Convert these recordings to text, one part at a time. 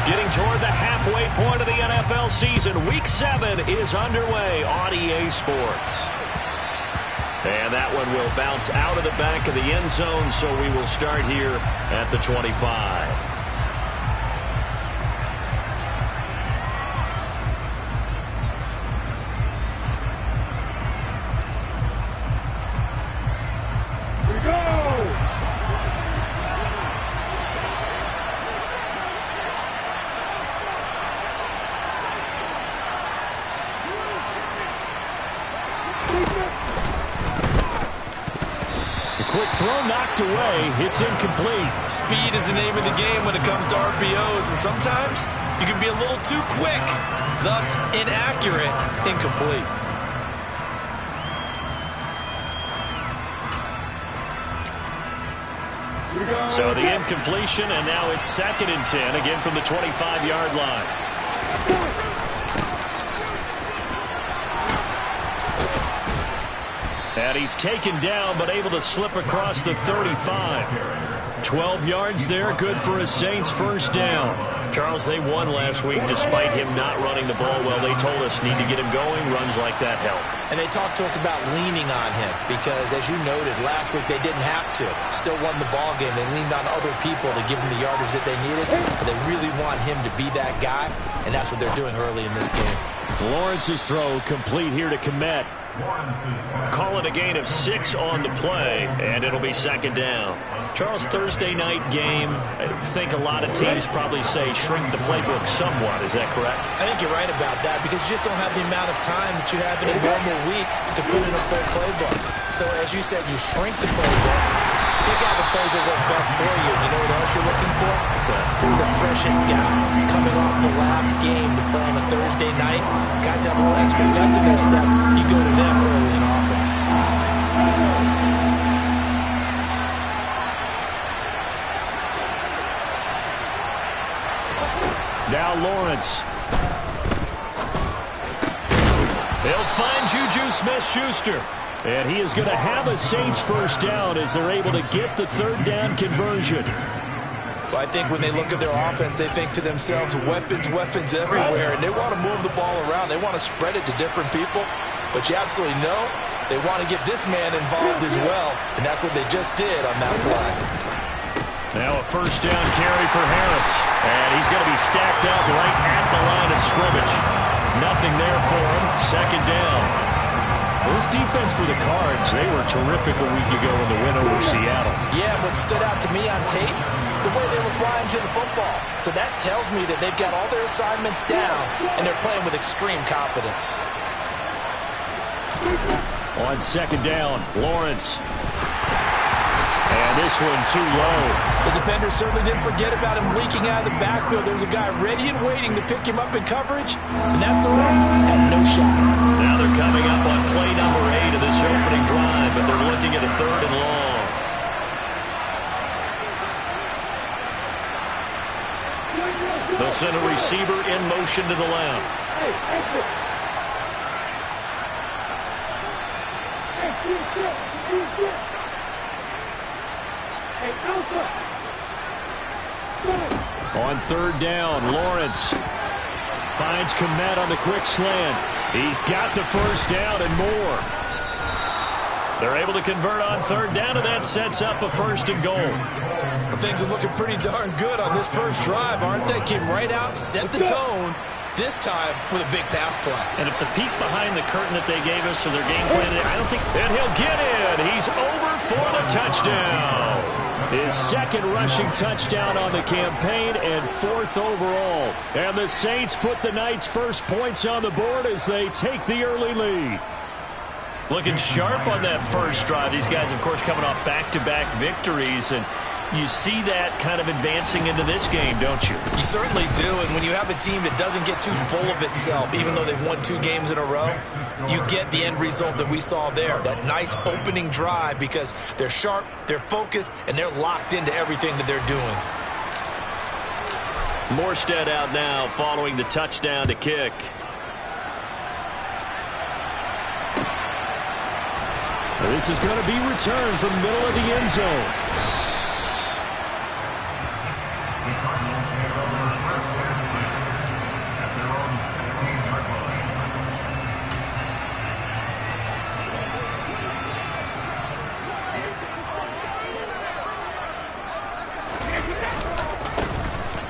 Getting toward the halfway point of the NFL season. Week 7 is underway on EA Sports. And that one will bounce out of the back of the end zone, so we will start here at the 25. Quick throw knocked away. It's incomplete. Speed is the name of the game when it comes to RPOs, and sometimes you can be a little too quick, thus inaccurate, incomplete. So the incompletion, and now it's 2nd and 10, again from the 25-yard line. And he's taken down, but able to slip across the 35. 12 yards there, good for a Saints first down. Charles, they won last week despite him not running the ball well. They told us need to get him going. Runs like that help. And they talked to us about leaning on him because, as you noted, last week they didn't have to. Still won the ball game. They leaned on other people to give them the yardage that they needed. But they really want him to be that guy, and that's what they're doing early in this game. Lawrence's throw complete here to Kmet. Call it a gain of 6 on the play, and it'll be 2nd down. Charles, Thursday night game, I think a lot of teams probably say shrink the playbook somewhat. Is that correct? I think you're right about that because you just don't have the amount of time that you have in a normal week to put in a full playbook. So, as you said, you shrink the playbook, pick out the plays that work best for you. You know what else you're looking for? What's that? The freshest guys coming off the last game to play on a Thursday night. Guys have a little extra pep in their step. You go to them early and often. Now Lawrence. They'll find Juju Smith-Schuster. And he is going to have a Saints first down as they're able to get the 3rd down conversion. Well, I think when they look at their offense, they think to themselves, weapons, weapons everywhere, and they want to move the ball around. They want to spread it to different people, but you absolutely know they want to get this man involved as well, and that's what they just did on that play. Now a first down carry for Harris, and he's going to be stacked up right at the line of scrimmage. Nothing there for him. 2nd down. This defense for the Cards, they were terrific a week ago in the win over Seattle. Yeah, what stood out to me on tape, the way they were flying to the football. So that tells me that they've got all their assignments down, and they're playing with extreme confidence. On 2nd down, Lawrence. And this one too low. The defender certainly didn't forget about him leaking out of the backfield. There was a guy ready and waiting to pick him up in coverage, and that throw had no shot. Now they're coming up on play number 8 of this opening drive, but they're looking at a 3rd and long. They'll send a receiver in motion to the left. On 3rd down, Lawrence finds Kmet on the quick slant. He's got the first down and more. They're able to convert on 3rd down, and that sets up a 1st and goal. Well, things are looking pretty darn good on this first drive, aren't they? Came right out, set the tone, this time with a big pass play. And if the peek behind the curtain that they gave us for their game plan, I don't think... And he'll get in. He's over for the touchdown. His 2nd rushing touchdown on the campaign and 4th overall. And the Saints put the Knights' first points on the board as they take the early lead. Looking sharp on that first drive. These guys, of course, coming off back-to-back victories, and you see that kind of advancing into this game, don't you? You certainly do, and when you have a team that doesn't get too full of itself, even though they've won 2 games in a row, you get the end result that we saw there, that nice opening drive, because they're sharp, they're focused, and they're locked into everything that they're doing. Morstead out now following the touchdown to kick. This is going to be returned from the middle of the end zone.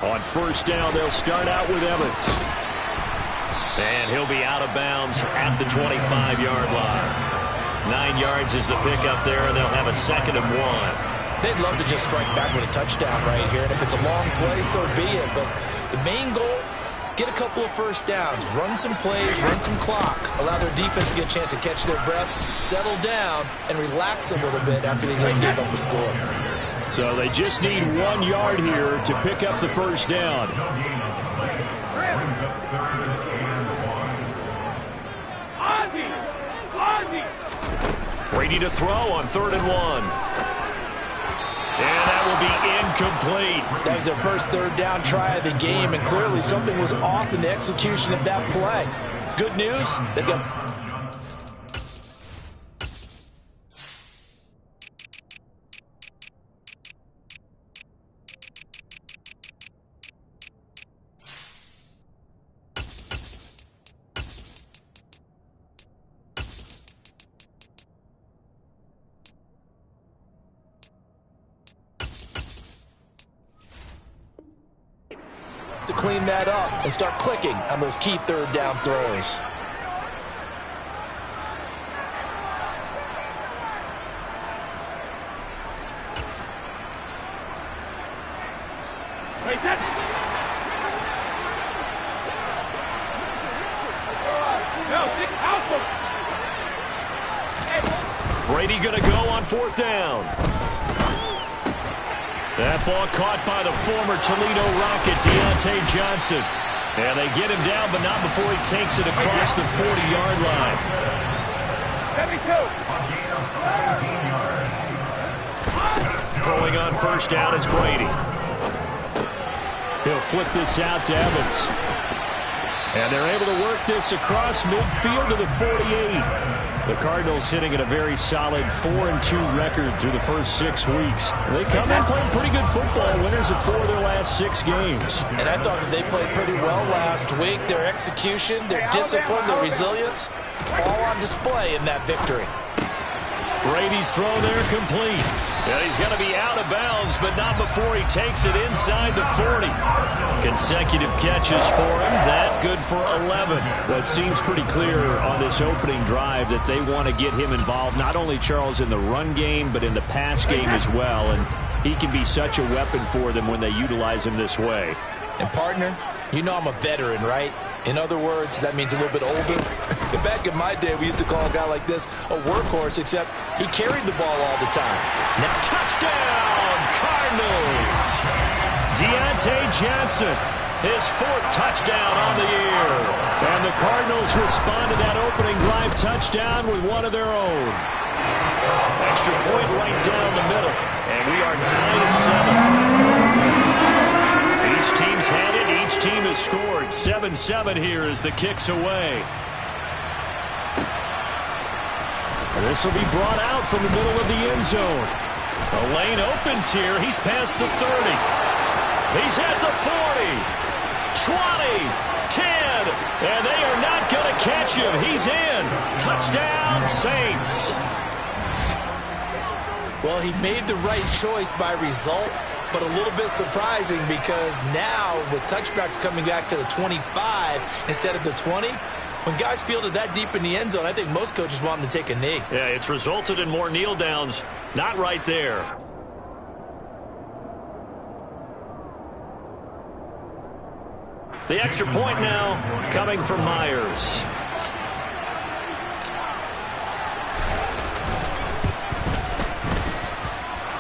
On first down, they'll start out with Evans. And he'll be out of bounds at the 25-yard line. 9 yards is the pickup there, and they'll have a 2nd and 1. They'd love to just strike back with a touchdown right here. And if it's a long play, so be it. But the main goal, get a couple of first downs, run some plays, run some clock, allow their defense to get a chance to catch their breath, settle down, and relax a little bit after they just gave up a score. So they just need 1 yard here to pick up the first down. Brady to throw on 3rd and 1. And that will be incomplete. That was their first 3rd down try of the game, and clearly something was off in the execution of that play. Good news, they've got... to clean that up and start clicking on those key 3rd down throws. Brady going to go on 4th down. That ball caught by the former Toledo Rocket, Deontay Johnson. And they get him down, but not before he takes it across the 40-yard line. Throwing on first down is Brady. He'll flip this out to Evans. And they're able to work this across midfield to the 48. The Cardinals sitting at a very solid 4-2 record through the first 6 weeks. They come in playing pretty good football, winners of 4 of their last 6 games. And I thought that they played pretty well last week. Their execution, their discipline, their resilience, all on display in that victory. Brady's throw there complete. And he's going to be out of bounds, but not before he takes it inside the 40. Consecutive catches for him. That good for 11. That seems pretty clear on this opening drive that they want to get him involved, not only, Charles, in the run game, but in the pass game as well. And he can be such a weapon for them when they utilize him this way. And, partner, you know I'm a veteran, right? In other words, that means a little bit older. Back in my day, we used to call a guy like this a workhorse, except he carried the ball all the time. Now, touchdown, Cardinals! Deontay Johnson, his 4th touchdown on the year. And the Cardinals respond to that opening drive touchdown with one of their own. Extra point right down the middle. And we are tied at 7. Each team's had it. Each team has scored. 7-7 here as the kick's away. This will be brought out from the middle of the end zone. The lane opens here. He's past the 30. He's at the 40. 20. 10. And they are not going to catch him. He's in. Touchdown, Saints. Well, he made the right choice by result, but a little bit surprising because now with touchbacks coming back to the 25 instead of the 20, when guys fielded that deep in the end zone, I think most coaches want them to take a knee. Yeah, it's resulted in more kneel downs. Not right there. The extra point now coming from Myers.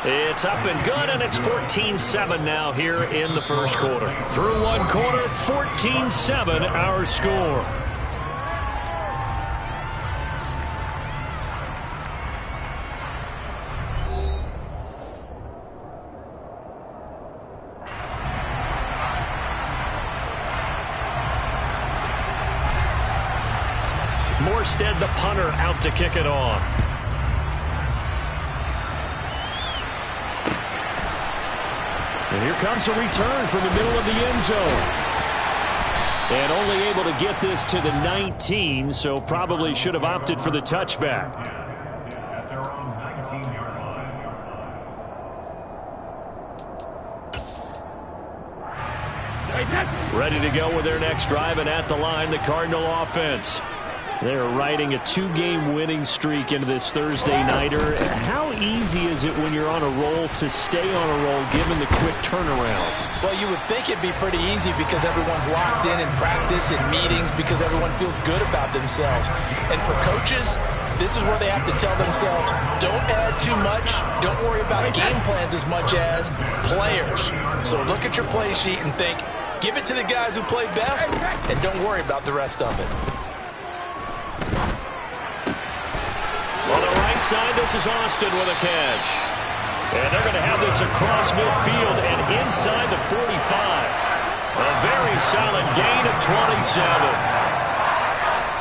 It's up and good, and it's 14-7 now here in the first quarter. Through one quarter, 14-7 our score. Morstead, the punter, out to kick it off. And here comes a return from the middle of the end zone. And only able to get this to the 19, so probably should have opted for the touchback. Ready to go with their next drive, and at the line, the Cardinal offense. They're riding a 2-game winning streak into this Thursday nighter. How easy is it when you're on a roll to stay on a roll given the quick turnaround? Well, you would think it'd be pretty easy because everyone's locked in practice and meetings because everyone feels good about themselves. And for coaches, this is where they have to tell themselves, don't add too much. Don't worry about game plans as much as players. So look at your play sheet and think, give it to the guys who play best, and don't worry about the rest of it. On the right side, this is Austin with a catch. And they're going to have this across midfield and inside the 45. A very solid gain of 27.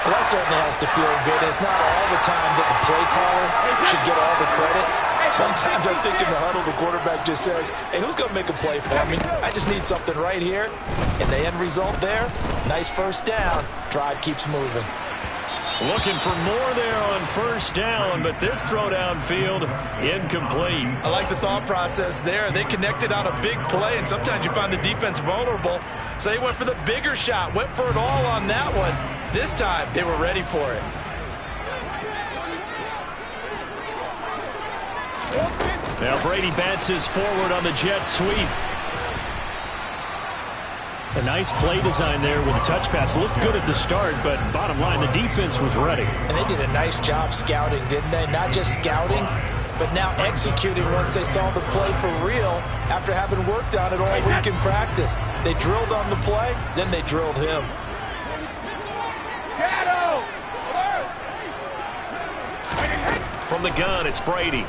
Well, that certainly has to feel good. It's not all the time that the play caller should get all the credit. Sometimes I think in the huddle, the quarterback just says, hey, who's going to make a play for me? I just need something right here. And the end result there, nice first down. Drive keeps moving. Looking for more there on first down, but this throw downfield incomplete. I like the thought process there. They connected on a big play, and sometimes you find the defense vulnerable. So they went for the bigger shot, went for it all on that one. This time, they were ready for it. Now Brady bats his forward on the jet sweep. A nice play design there with a touch pass. Looked good at the start, but bottom line, the defense was ready. And they did a nice job scouting, didn't they? Not just scouting, but now executing once they saw the play for real after having worked on it all week in practice. They drilled on the play, then they drilled him. From the gun, it's Brady.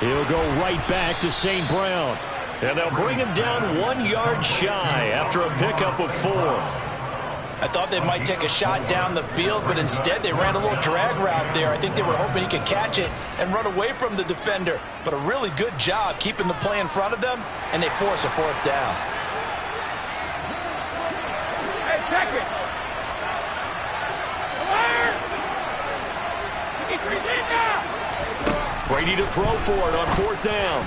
He'll go right back to St. Brown. And they'll bring him down 1 yard shy after a pickup of 4. I thought they might take a shot down the field, but instead they ran a little drag route there. I think they were hoping he could catch it and run away from the defender. But a really good job keeping the play in front of them, and they force a 4th down. Hey, check it. Brady to throw for it on 4th down.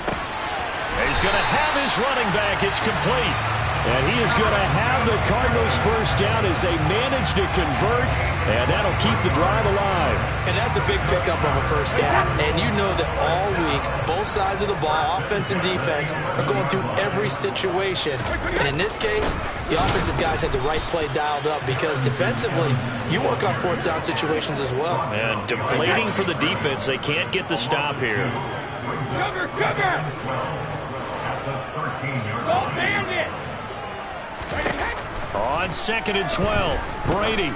He's going to have his running back. It's complete. And he is going to have the Cardinals first down as they manage to convert. And that'll keep the drive alive. And that's a big pickup of a first down. And you know that all week, both sides of the ball, offense and defense, are going through every situation. And in this case, the offensive guys had the right play dialed up because defensively, you work on 4th down situations as well. And deflating for the defense. They can't get the stop here. Sugar! Don't band it! On 2nd and 12, Brady.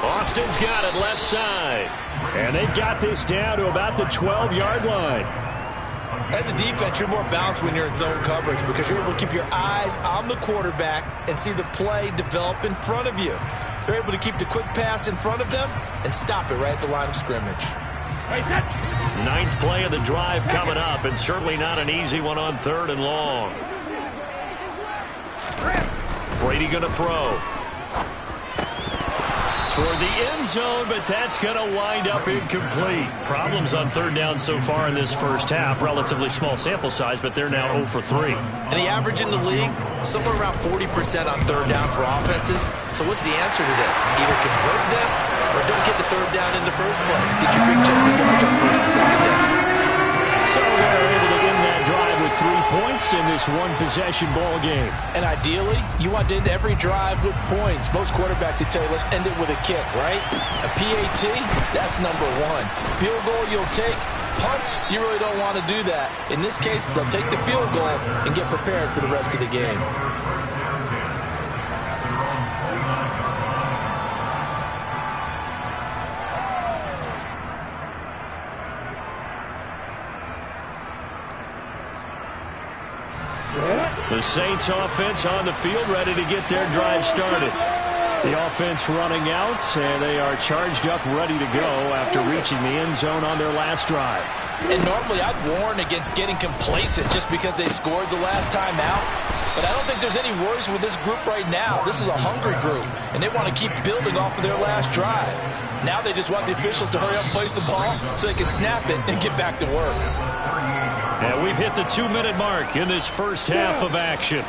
Austin's got it left side. And they've got this down to about the 12-yard line. As a defense, you're more balanced when you're in zone coverage because you're able to keep your eyes on the quarterback and see the play develop in front of you. They're able to keep the quick pass in front of them and stop it right at the line of scrimmage. 9th play of the drive coming up, and certainly not an easy one on 3rd and long. Brady going to throw. Toward the end zone, but that's going to wind up incomplete. Problems on 3rd down so far in this first half. Relatively small sample size, but they're now 0 for 3. And the average in the league, somewhere around 40% on 3rd down for offenses. So what's the answer to this? Either convert them or don't get the 3rd down in the first place. Get your big chunks of yards on 1st and 2nd down. So they're able to end that drive with 3 points in this one-possession ball game. And ideally, you want to end every drive with points. Most quarterbacks would tell you, let's end it with a kick, right? A PAT, that's number 1. Field goal you'll take. Punts, you really don't want to do that. In this case, they'll take the field goal and get prepared for the rest of the game. The Saints offense on the field, ready to get their drive started. The offense running out, and they are charged up, ready to go after reaching the end zone on their last drive. And normally I'd warn against getting complacent just because they scored the last time out. But I don't think there's any worries with this group right now. This is a hungry group, and they want to keep building off of their last drive. Now they just want the officials to hurry up and place the ball so they can snap it and get back to work. And we've hit the 2-minute mark in this first half of action.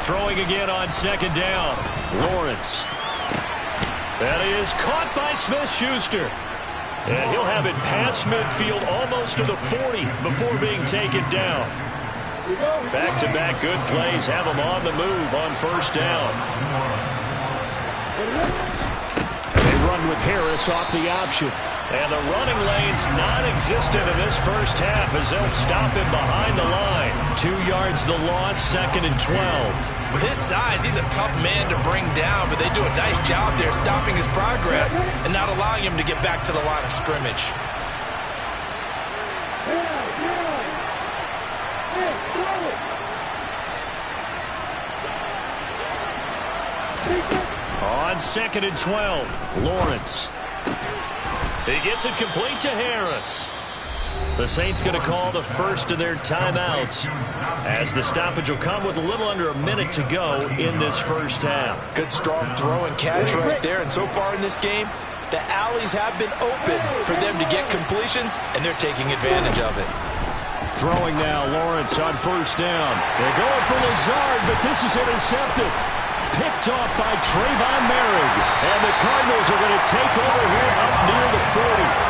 Throwing again on second down. Lawrence. That is caught by Smith-Schuster. And he'll have it past midfield almost to the 40 before being taken down. Back-to-back good plays have him on the move on first down. They run with Harris off the option. And the running lane's non-existent in this first half as they'll stop him behind the line. 2 yards the loss, 2nd and 12. With his size, he's a tough man to bring down, but they do a nice job there stopping his progress and not allowing him to get back to the line of scrimmage. On 2nd and 12, Lawrence. He gets it complete to Harris. The Saints going to call the first of their timeouts as the stoppage will come with a little under a minute to go in this first half. Good strong throw and catch right there. And so far in this game, the alleys have been open for them to get completions, and they're taking advantage of it. Throwing now, Lawrence on first down. They're going for Lazard, but this is intercepted. Picked off by Trayvon Merrick. And the Cardinals are going to take over here up near the 40.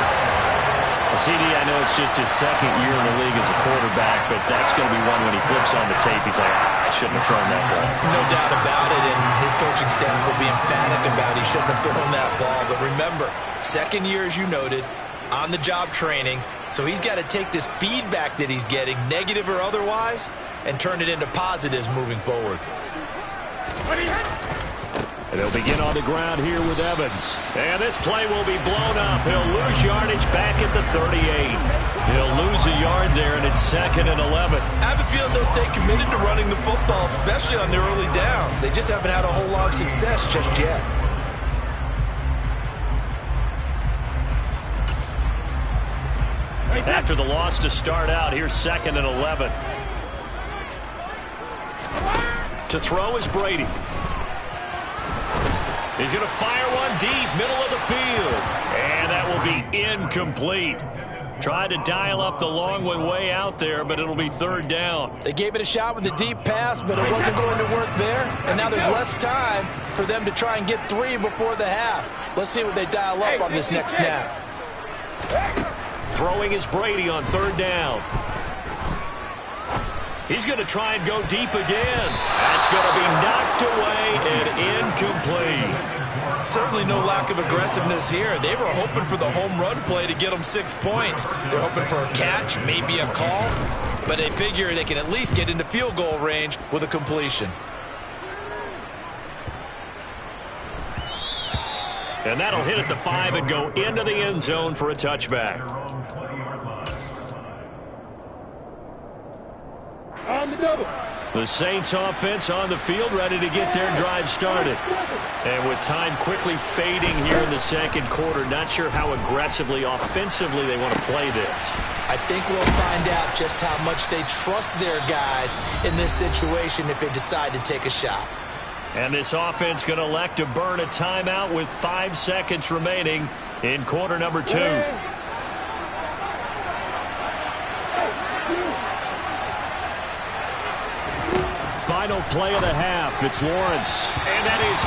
CD, I know it's just his second year in the league as a quarterback, but that's going to be one when he flips on the tape. He's like, I shouldn't have thrown that ball. No doubt about it, and his coaching staff will be emphatic about he shouldn't have thrown that ball. But remember, second year, as you noted, on-the-job training, so he's got to take this feedback that he's getting, negative or otherwise, and turn it into positives moving forward. And they'll begin on the ground here with Evans. And this play will be blown up. He'll lose yardage back at the 38. He'll lose a yard there, and it's 2nd and 11. I have a feeling they'll stay committed to running the football, especially on their early downs. They just haven't had a whole lot of success just yet. After the loss to start out, here's 2nd and 11. To throw is Brady. He's going to fire one deep, middle of the field. And that will be incomplete. Tried to dial up the long one way out there, but it'll be 3rd down. They gave it a shot with a deep pass, but it wasn't going to work there. And now there's less time for them to try and get 3 before the half. Let's see what they dial up on this next snap. Throwing is Brady on 3rd down. He's going to try and go deep again. That's going to be knocked away and incomplete. Certainly no lack of aggressiveness here. They were hoping for the home run play to get them 6 points. They're hoping for a catch, maybe a call, but they figure they can at least get into field goal range with a completion. And that'll hit at the 5 and go into the end zone for a touchback. On the double. The Saints offense on the field, ready to get their drive started. And with time quickly fading here in the second quarter, not sure how aggressively, offensively they want to play this. I think we'll find out just how much they trust their guys in this situation if they decide to take a shot. And this offense going to elect to burn a timeout with 5 seconds remaining in quarter number 2. Final play of the half. It's Lawrence. And that is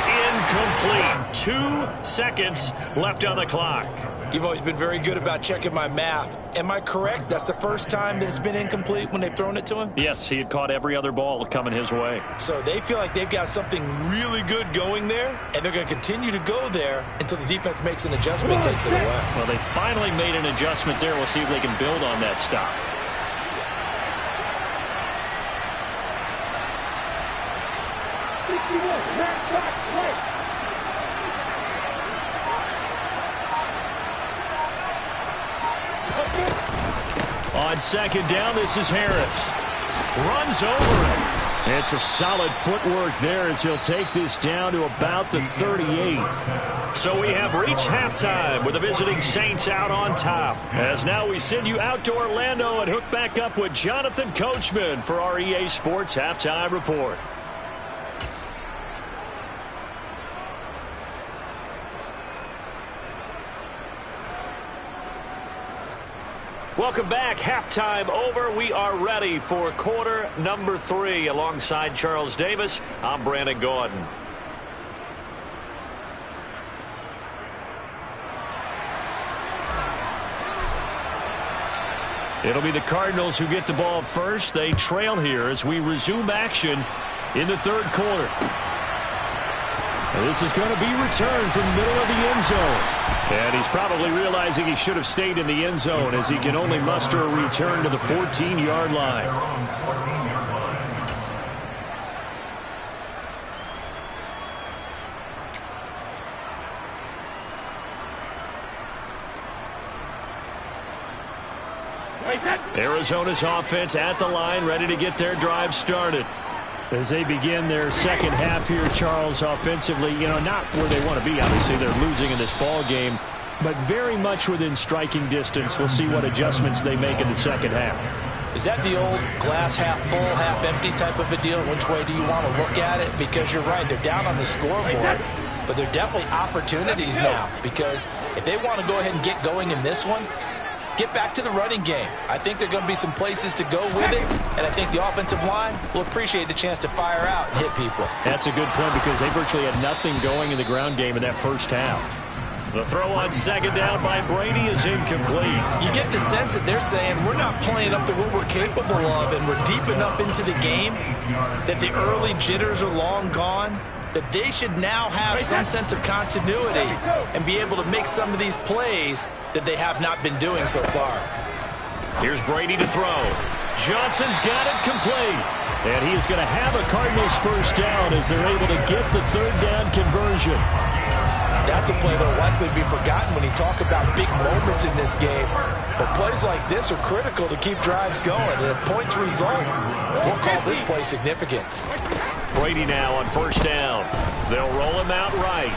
incomplete. 2 seconds left on the clock. You've always been very good about checking my math. Am I correct? That's the first time that it's been incomplete when they've thrown it to him? Yes, he had caught every other ball coming his way. So they feel like they've got something really good going there, and they're going to continue to go there until the defense makes an adjustment and takes it away. Well, they finally made an adjustment there. We'll see if they can build on that stop. On second down, this is Harris. Runs over him. It's a solid footwork there as he'll take this down to about the 38. So we have reached halftime with the visiting Saints out on top. As now we send you out to Orlando and hook back up with Jonathan Coachman for our EA Sports Halftime Report. Welcome back. Halftime over. We are ready for quarter number 3. Alongside Charles Davis, I'm Brandon Gordon. It'll be the Cardinals who get the ball first. They trail here as we resume action in the third quarter. And this is going to be returned from the middle of the end zone. And he's probably realizing he should have stayed in the end zone as he can only muster a return to the 14-yard line. Arizona's offense at the line, ready to get their drive started. As they begin their second half here, Charles, offensively, not where they want to be. Obviously, they're losing in this ball game, but very much within striking distance. We'll see what adjustments they make in the second half. Is that the old glass half full, half empty type of a deal? Which way do you want to look at it? Because you're right, they're down on the scoreboard, but they're definitely opportunities now, because if they want to go ahead and get going in this one, get back to the running game. I think there are going to be some places to go with it, and I think the offensive line will appreciate the chance to fire out and hit people. That's a good point because they virtually had nothing going in the ground game in that first half. The throw on second down by Brady is incomplete. You get the sense that they're saying we're not playing up to what we're capable of, and we're deep enough into the game that the early jitters are long gone, that they should now have some sense of continuity and be able to make some of these plays that they have not been doing so far. Here's Brady to throw. Johnson's got it complete. And he is going to have a Cardinals first down as they're able to get the third down conversion. That's a play that will likely be forgotten when you talk about big moments in this game. But plays like this are critical to keep drives going. And if points result, we'll call this play significant. Brady now on first down. They'll roll him out right.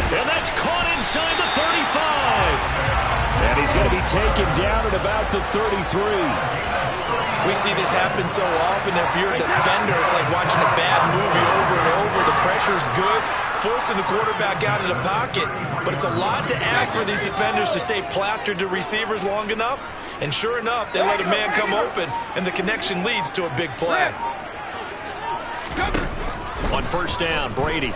And that's caught inside the 35. And he's going to be taken down at about the 33. We see this happen so often. If you're a defender, it's like watching a bad movie over and over. The pressure's good, forcing the quarterback out of the pocket. But it's a lot to ask for these defenders to stay plastered to receivers long enough. And sure enough, they let a man come open, and the connection leads to a big play. On first down, Brady.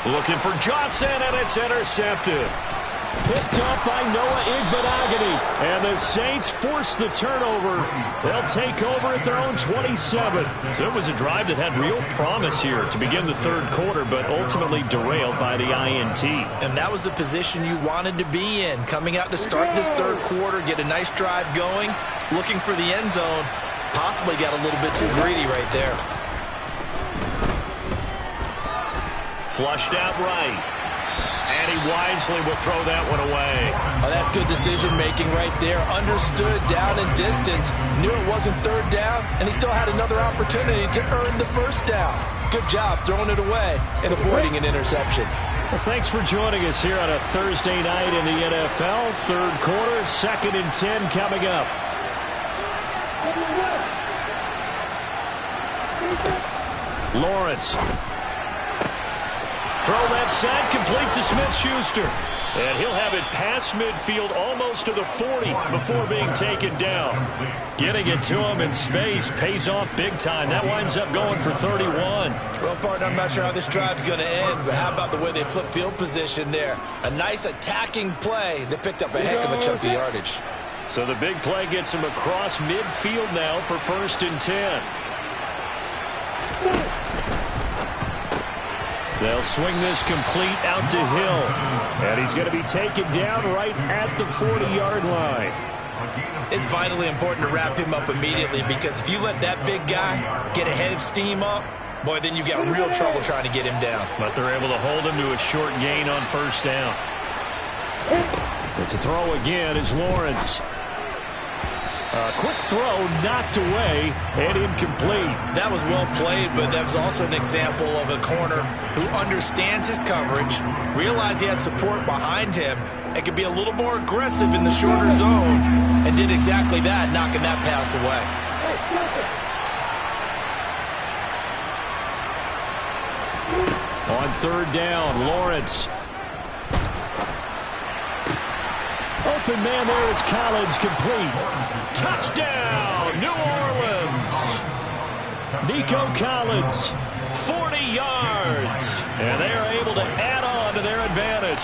Looking for Johnson, and it's intercepted. Picked up by Noah Igbenogany. And the Saints force the turnover. They'll take over at their own 27. So it was a drive that had real promise here to begin the third quarter, but ultimately derailed by the INT. And that was the position you wanted to be in. Coming out to start this third quarter, get a nice drive going, looking for the end zone. Possibly got a little bit too greedy right there. Flushed out right. And he wisely will throw that one away. Oh, that's good decision-making right there. Understood down and distance. Knew it wasn't third down, and he still had another opportunity to earn the first down. Good job throwing it away and avoiding an interception. Well, thanks for joining us here on a Thursday night in the NFL. Third quarter, 2nd and 10 coming up. Lawrence. Throw left side, complete to Smith-Schuster. And he'll have it past midfield, almost to the 40 before being taken down. Getting it to him in space pays off big time. That winds up going for 31. Well, partner, I'm not sure how this drive's going to end, but how about the way they flip field position there? A nice attacking play. They picked up a heck of a chunk of yardage. So the big play gets him across midfield now for 1st and 10. They'll swing this complete out to Hill. And he's going to be taken down right at the 40-yard line. It's vitally important to wrap him up immediately, because if you let that big guy get a head of steam up, boy, then you've got real trouble trying to get him down. But they're able to hold him to a short gain on first down. But to throw again is Lawrence. Quick throw, knocked away, and incomplete. That was well played, but that was also an example of a corner who understands his coverage, realized he had support behind him, and could be a little more aggressive in the shorter zone, and did exactly that, knocking that pass away. On third down, Lawrence. Open man there is Collins, complete. Touchdown, New Orleans. Nico Collins. 40 yards. And they are able to add on to their advantage.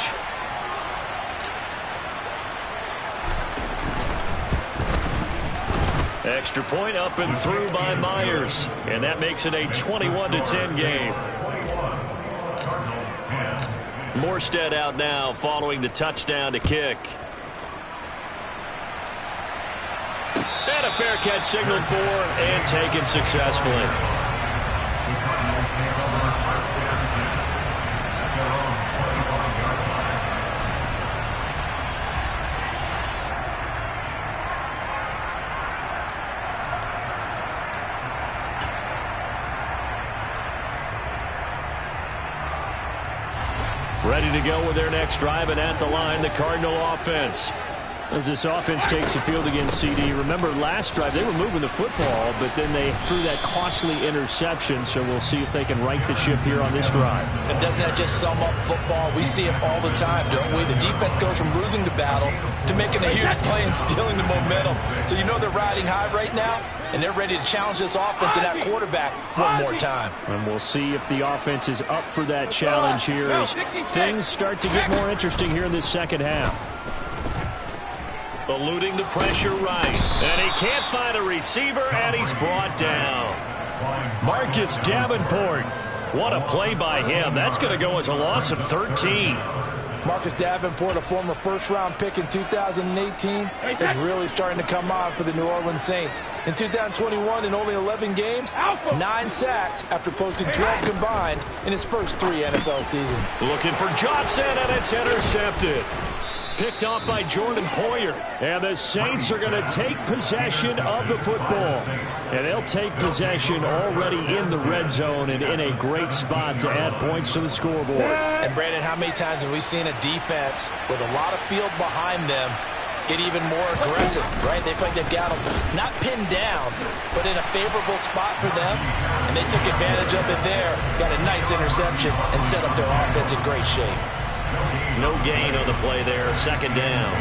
Extra point up and through by Myers. And that makes it a 21-10 game. Morstead out now following the touchdown to kick. And a fair catch signaled for and taken successfully. Ready to go with their next drive, and at the line, the Cardinal offense. As this offense takes the field against CD, remember last drive they were moving the football, but then they threw that costly interception, so we'll see if they can right the ship here on this drive. And doesn't that just sum up football? We see it all the time, don't we? The defense goes from losing the battle to making a huge play and stealing the momentum. So you know they're riding high right now, and they're ready to challenge this offense and that quarterback one more time. And we'll see if the offense is up for that challenge here as things start to get more interesting here in this second half. Eluding the pressure right. And he can't find a receiver, and he's brought down. Marcus Davenport. What a play by him. That's going to go as a loss of 13. Marcus Davenport, a former first-round pick in 2018, is really starting to come on for the New Orleans Saints. In 2021, in only 11 games, 9 sacks after posting 12 combined in his first 3 NFL seasons. Looking for Johnson, and it's intercepted. Picked off by Jordan Poyer. And the Saints are going to take possession of the football. And they'll take possession already in the red zone and in a great spot to add points to the scoreboard. And Brandon, how many times have we seen a defense with a lot of field behind them get even more aggressive, right? They feel like they've got them not pinned down, but in a favorable spot for them. And they took advantage of it there, got a nice interception, and set up their offense in great shape. No gain on the play there, second down.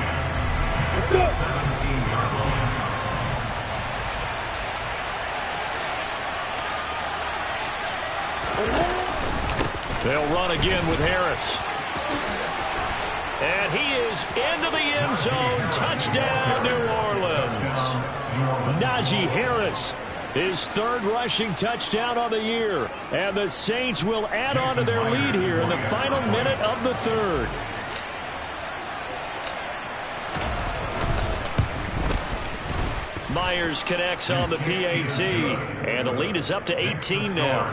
They'll run again with Harris. And he is into the end zone. Touchdown, New Orleans. Najee Harris, his 3rd rushing touchdown on the year. And the Saints will add on to their lead here in the final minute of the 3rd. Myers connects on the PAT. And the lead is up to 18 now.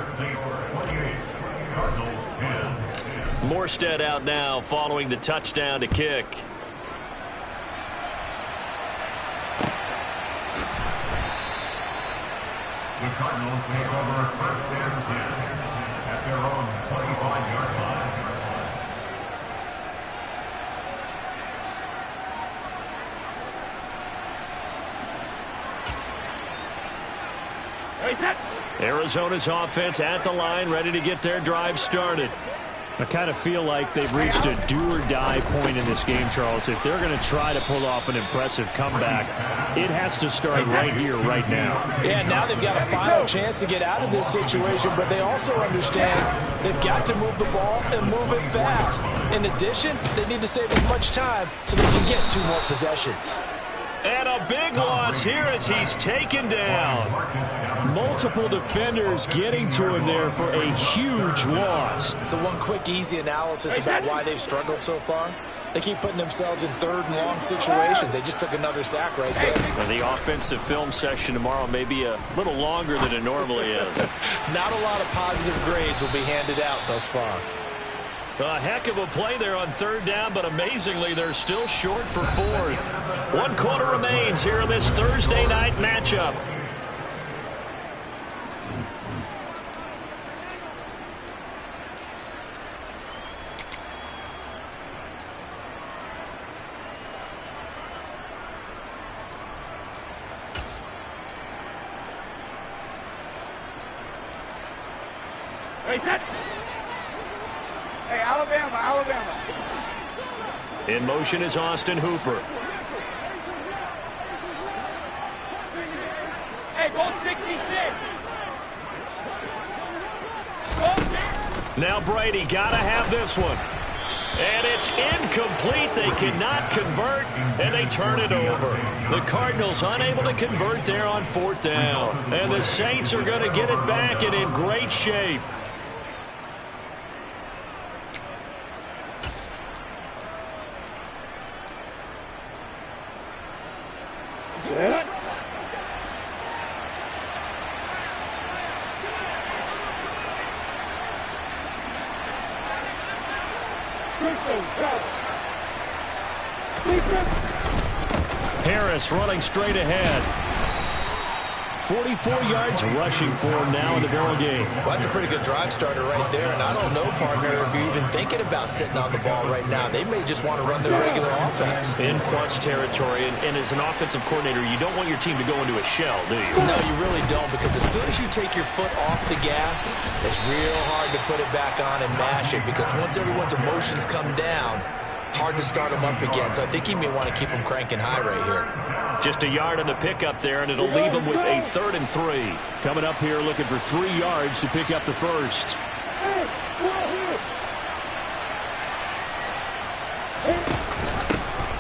Morstead out now following the touchdown to kick. The Cardinals take over 1st and 10 at their own 25-yard line. Arizona's offense at the line, ready to get their drive started. I kind of feel like they've reached a do-or-die point in this game, Charles. If they're going to try to pull off an impressive comeback, it has to start right here, right now. Yeah, now they've got a final chance to get out of this situation, but they also understand they've got to move the ball and move it fast. In addition, they need to save as much time so they can get 2 more possessions. And a big loss here as he's taken down. Multiple defenders getting to him there for a huge loss. So one quick, easy analysis about why they've struggled so far. They keep putting themselves in 3rd and long situations. They just took another sack right there. And the offensive film session tomorrow may be a little longer than it normally is. Not a lot of positive grades will be handed out thus far. A heck of a play there on 3rd down, but amazingly, they're still short for 4th. 1 quarter remains here in this Thursday night matchup. Hey, Alabama. In motion is Austin Hooper. Hey, go 66. Now Brady got to have this one. And it's incomplete. They cannot convert, and they turn it over. The Cardinals unable to convert there on 4th down. And the Saints are going to get it back and in great shape. Harris running straight ahead. 44 yards rushing for him now in the ball game. Well, that's a pretty good drive starter right there. And I don't know, partner, if you're even thinking about sitting on the ball right now. They may just want to run their regular offense. In plus territory. And as an offensive coordinator, you don't want your team to go into a shell, do you? No, you really don't, because as soon as you take your foot off the gas, it's real hard to put it back on and mash it, because once everyone's emotions come down, hard to start them up again. So I think he may want to keep them cranking high right here. Just a yard on the pickup there, and it'll leave them with a 3rd and 3. Coming up here looking for 3 yards to pick up the first.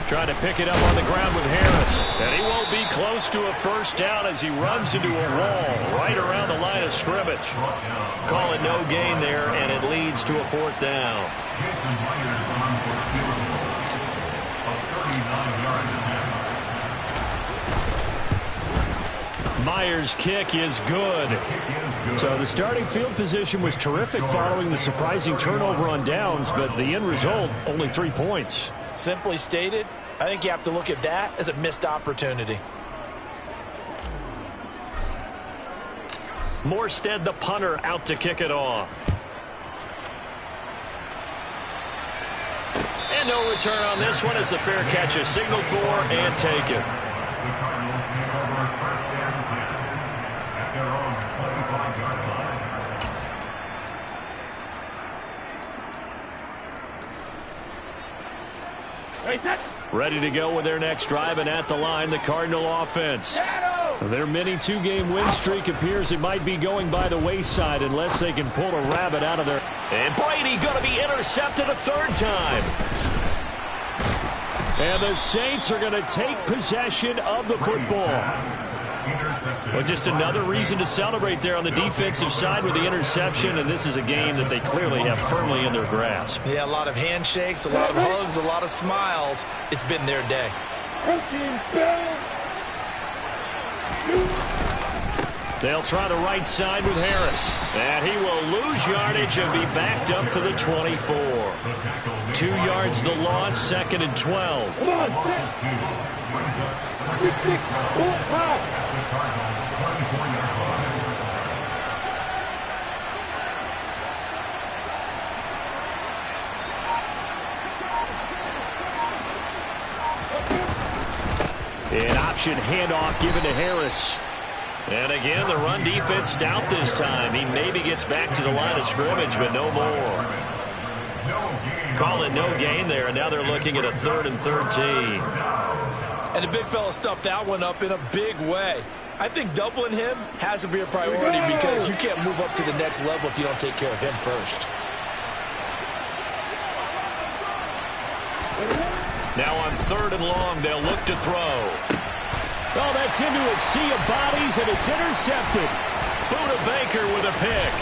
Trying to pick it up on the ground with Harris. And he won't be close to a first down as he runs into a wall right around the line of scrimmage. Call it no gain there, and it leads to a 4th down. Myers' kick is good. So the starting field position was terrific following the surprising turnover on downs, but the end result, only 3 points. Simply stated, I think you have to look at that as a missed opportunity. Morstead, the punter, out to kick it off. And no return on this one as the fair catch is signaled for and taken. Ready to go with their next drive, and at the line, the Cardinal offense. Their mini 2-game win streak appears it might be going by the wayside unless they can pull a rabbit out of there. And Brady going to be intercepted a 3rd time. And the Saints are going to take possession of the football. Well, just another reason to celebrate there on the defensive side with the interception, and this is a game that they clearly have firmly in their grasp. Yeah, a lot of handshakes, a lot of hugs, a lot of smiles. It's been their day. They'll try the right side with Harris. And he will lose yardage and be backed up to the 24. 2 yards the loss, 2nd and 12. An option handoff given to Harris. And again, the run defense stout this time. He maybe gets back to the line of scrimmage, but no more. Call it no gain there, and now they're looking at a 3rd and 13. And the big fella stuffed that one up in a big way. I think doubling him has to be a priority, because you can't move up to the next level if you don't take care of him first. Now on 3rd and long, they'll look to throw. Oh, that's into a sea of bodies, and it's intercepted. Buda Baker with a pick.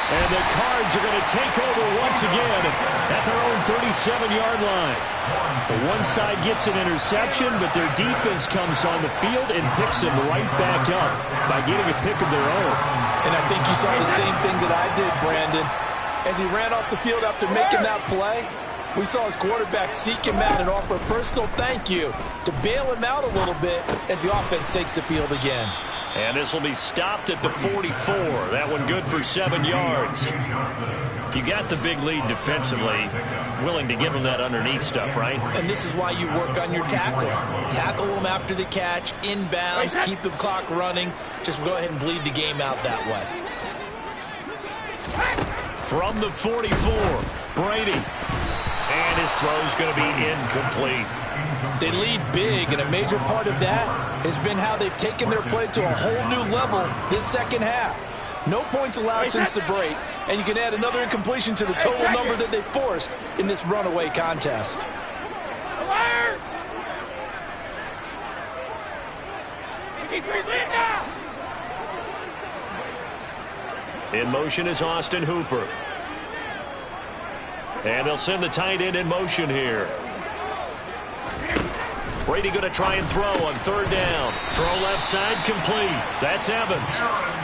And the Cards are going to take over once again at their own 37-yard line. The one side gets an interception, but their defense comes on the field and picks them right back up by getting a pick of their own. And I think you saw the same thing that I did, Brandon. As he ran off the field after making that play, we saw his quarterback seek him out and offer a personal thank you to bail him out a little bit as the offense takes the field again. And this will be stopped at the 44. That one good for 7 yards. You got the big lead defensively, willing to give them that underneath stuff, right? And this is why you work on your tackling. Tackle them after the catch, inbounds, keep the clock running. Just go ahead and bleed the game out that way. From the 44, Brady And his throw's going to be incomplete. They lead big, and a major part of that has been how they've taken their play to a whole new level this second half. No points allowed since the break, and you can add another incompletion to the total number that they forced in this runaway contest. In motion is Austin Hooper. And they'll send the tight end in motion here. Brady going to try and throw on third down. Throw left side complete. That's Evans.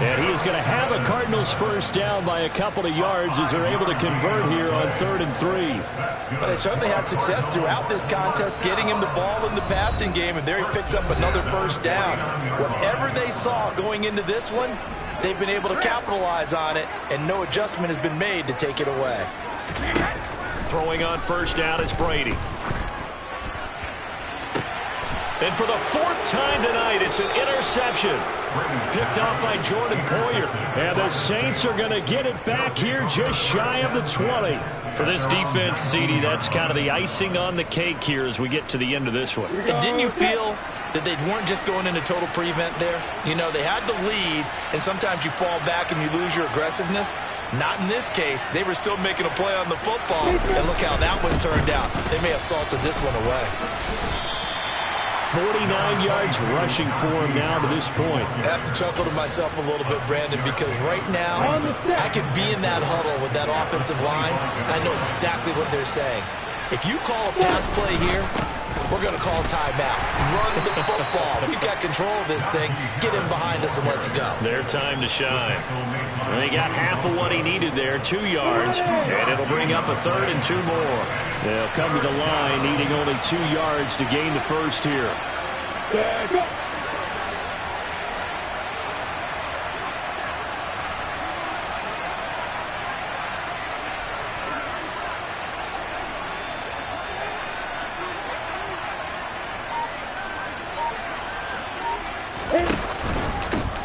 And he is going to have a Cardinals first down by a couple of yards as they're able to convert here on 3rd and 3. But they certainly had success throughout this contest, getting him the ball in the passing game, and there he picks up another first down. Whatever they saw going into this one, they've been able to capitalize on it, and no adjustment has been made to take it away. Throwing on first down is Brady. And for the 4th time tonight, it's an interception. Picked off by Jordan Poyer. And the Saints are going to get it back here just shy of the 20. For this defense, CD, that's kind of the icing on the cake here as we get to the end of this one. And didn't you feel that they weren't just going into total prevent there? You know, they had the lead, and sometimes you fall back and you lose your aggressiveness. Not in this case. They were still making a play on the football, and look how that one turned out. They may have salted this one away. 49 yards rushing for him now to this point. I have to chuckle to myself a little bit, Brandon, because right now I could be in that huddle with that offensive line. I know exactly what they're saying. If you call a pass play here, we're going to call timeout. Run the football. We've got control of this thing. Get him behind us and let's go. Their time to shine. And he got half of what he needed there, 2 yards, and it'll bring up a 3rd and 2 more. They'll come to the line needing only 2 yards to gain the first here.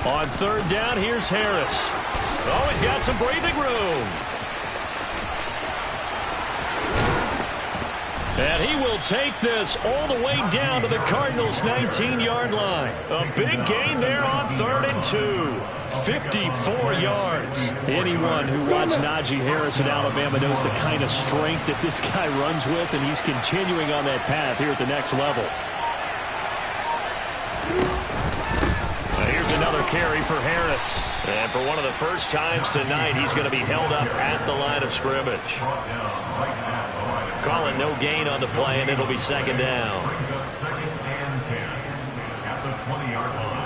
On 3rd down, here's Harris. Oh, he's got some breathing room. And he will take this all the way down to the Cardinals' 19-yard line. A big gain there on 3rd and 2. 54 yards. Anyone who watched Najee Harris at Alabama knows the kind of strength that this guy runs with, and he's continuing on that path here at the next level. Here's another carry for Harris. And for one of the first times tonight, he's going to be held up at the line of scrimmage. Call it no gain on the play, and it'll be 2nd down. Second and 10 at the 20-yard line.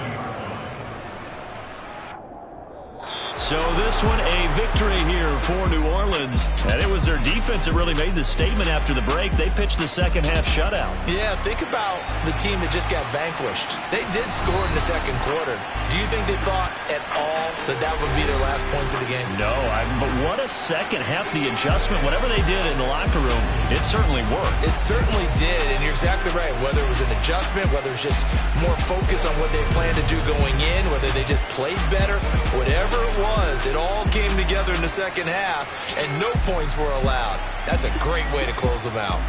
So this one a victory here for New Orleans. And it was their defense that really made the statement after the break. They pitched the second half shutout. Yeah, think about the team that just got vanquished. They did score in the 2nd quarter. Do you think they thought at all that that would be their last points of the game? No, but what a second half. The adjustment, whatever they did in the locker room, it certainly worked. It certainly did, and you're exactly right. Whether it was an adjustment, whether it's just more focus on what they planned to do going in, whether they just played better, whatever it was, it all came together in the second half, and no points were allowed. That's a great way to close them out.